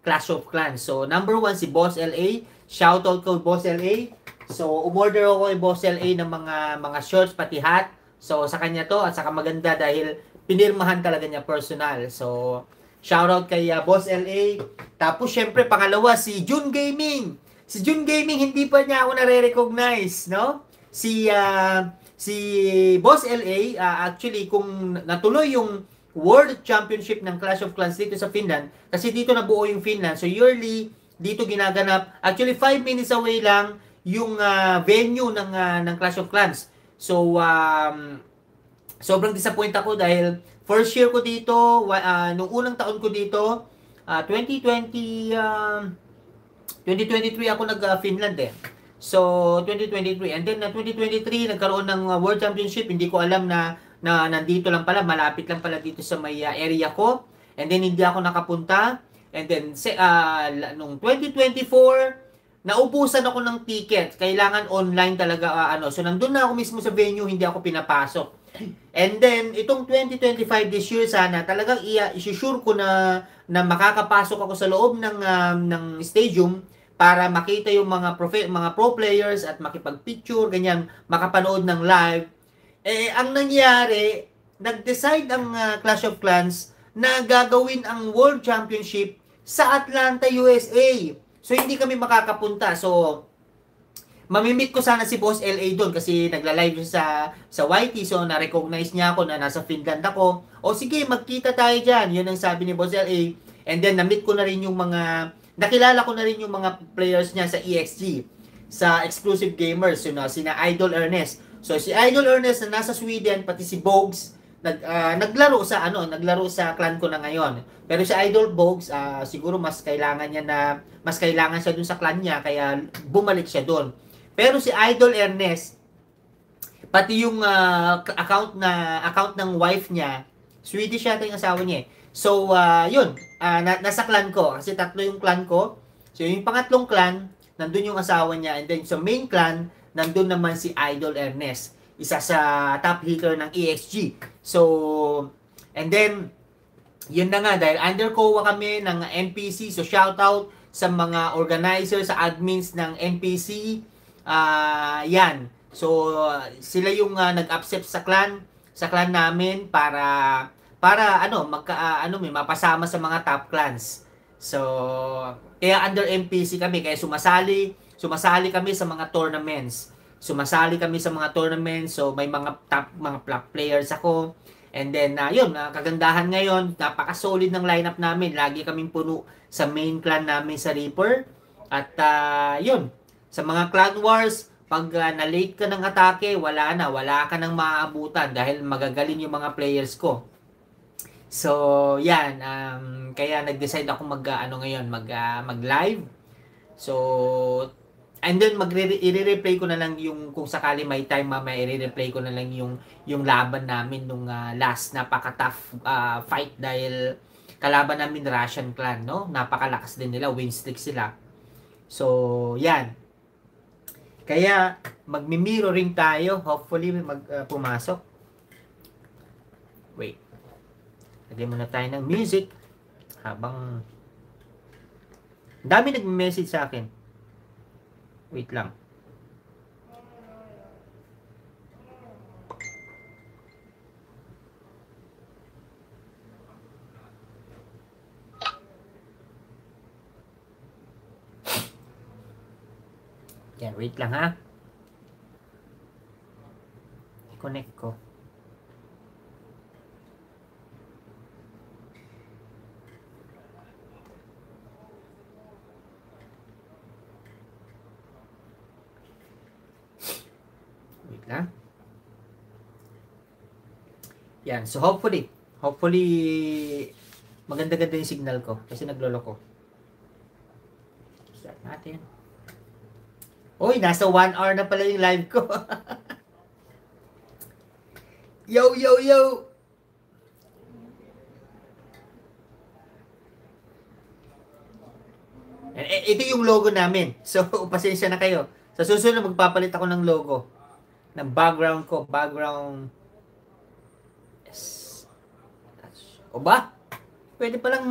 Clash of Clans. So, number 1 si Boss LA. Shoutout ko Boss LA. So, umorder ako kay Boss LA ng mga shorts pati hat. So, sa kanya to at saka maganda dahil pinirmahan talaga niya personal. So, shoutout kay Boss LA. Tapos, syempre, pangalawa, si June Gaming. Si June Gaming, hindi pa niya ako nare-recognize, no? Si Boss LA, actually, kung natuloy yung World Championship ng Clash of Clans dito sa Finland, kasi dito nabuo yung Finland, so yearly, dito ginaganap, actually 5 minutes away lang yung venue ng Clash of Clans. So, sobrang disappoint ako dahil first year ko dito, nung unang taon ko dito, 2023 ako nag-Finland eh. So, 2023. And then, 2023, nagkaroon ng World Championship. Hindi ko alam na nandito lang pala, malapit lang pala dito sa may area ko. And then, hindi ako nakapunta. And then, nung 2024, naubusan ako ng ticket. Kailangan online talaga, So, nandun na ako mismo sa venue, hindi ako pinapasok. And then, itong 2025 this year, sana talagang isusure ko na makakapasok ako sa loob ng stadium para makita yung mga pro players at makipag-picture, ganyan, makapanood ng live. Ang nangyari, nag-decide ang Clash of Clans na gagawin ang World Championship sa Atlanta, USA. So, hindi kami makakapunta. So, mamimit ko sana si Boss LA doon kasi nagla-live sa YT. So, na-recognize niya ako na nasa Finland ako. O sige, magkita tayo dyan. Yun ang sabi ni Boss LA. And then, na-meet ko na rin yung nakilala ko na rin yung mga players niya sa EXG, sa Exclusive Gamers, sina Idol Ernest. So, si Idol Ernest na nasa Sweden, pati si Bogs, naglaro sa clan ko na ngayon. Pero si Idol Bogs, siguro mas kailangan siya dun sa clan niya, kaya bumalik siya dun. Pero si Idol Ernest, pati yung account ng wife niya, Swedish yata yung asawa niya. So, yun, nasa clan ko. Kasi tatlo yung clan ko. So, yung pangatlong clan, nandun yung asawa niya. And then, sa main clan, nandun naman si Idol Ernest. Isa sa top hitter ng EXG. So, and then, yun na nga, dahil under COA kami ng NPC. So, shout out sa mga organizers, sa admins ng NPC. Yan. So, sila yung nag-accept sa clan namin para mapasama sa mga top clans. So, kaya under NPC kami, kaya sumasali kami sa mga tournaments. So may mga top players ako. And then kagandahan ngayon, napaka-solid ng lineup namin. Lagi kaming puno sa main clan namin sa Reaper. At sa mga clan wars, pag na-late ka ng atake, wala ka nang maaabutan dahil magagaling yung mga players ko. So, yan. Kaya nag-decide ako mag-live. So, and then i-replay ko na lang yung, kung sakali may time mamaya, i-replay ko na lang yung laban namin nung last napaka-tough fight dahil kalaban namin Russian clan, no? Napakalakas din nila, win streak sila. So, yan. Kaya, magmi-mirroring tayo. Hopefully, pumasok. Wait. Lagyan muna tayo ng music habang dami nag-message sa akin. Wait lang. Yan, wait lang ha. I-connect ko. Yan, so hopefully maganda-ganda yung signal ko kasi nagloloko. Start natin. Uy, nasa 1 hour na pala yung live ko. Yo! Ito yung logo namin. So, pasensya na kayo. Sa susunod, magpapalit ako ng logo. Ng background ko. Yes. O ba? Pwede palang